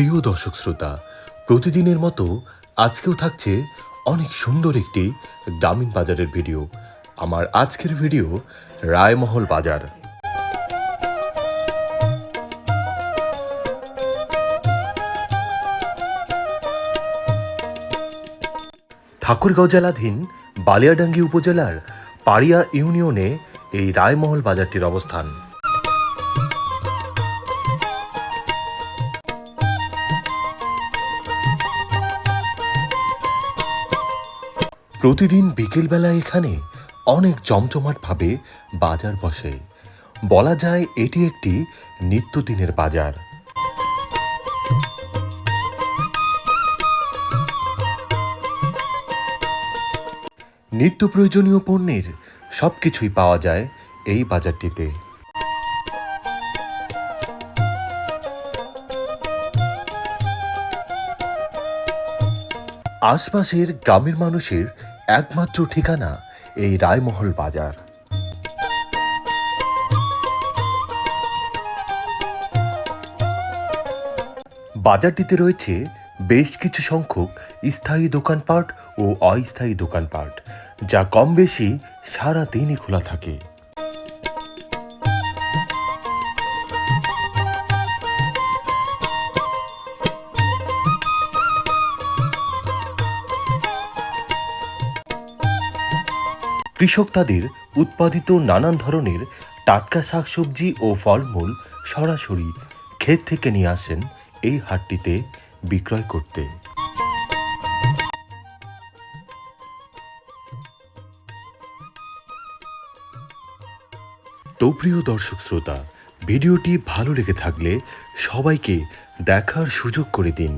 প্রিয় দর্শক শ্রোতা, প্রতিদিনের মতো আজকেও থাকছে অনেক সুন্দর একটি গ্রামীণ বাজারের ভিডিও। আমার আজকের ভিডিও রায়মহল বাজার। ঠাকুরগাঁও জেলাধীন বালিয়াডাঙ্গি উপজেলার পাড়িয়া ইউনিয়নে এই রায়মহল বাজারটির অবস্থান। প্রতিদিন বিকেলবেলা এখানে অনেক জমজমাটভাবে বাজার বসে। বলা যায় এটি একটি নিত্যদিনের বাজার। নিত্য প্রয়োজনীয় পণ্যের সবকিছুই পাওয়া যায় এই বাজারটিতে। আশপাশের গ্রামের মানুষের একমাত্র ঠিকানা এই রায়মহল বাজার। বাজারটিতে রয়েছে বেশ কিছু সংখ্যক স্থায়ী দোকানপাট ও অস্থায়ী দোকানপাট, যা কম বেশি সারা দিনই খোলা থাকে। কৃষক তাদের উৎপাদিত নানান ধরনের টাটকা শাকসবজি ও ফলমূল সরাসরি ক্ষেত থেকে নিয়ে আসেন এই হাটটিতে বিক্রয় করতে। তো প্রিয় দর্শক শ্রোতা, ভিডিওটি ভালো লেগে থাকলে সবাইকে দেখার সুযোগ করে দিন।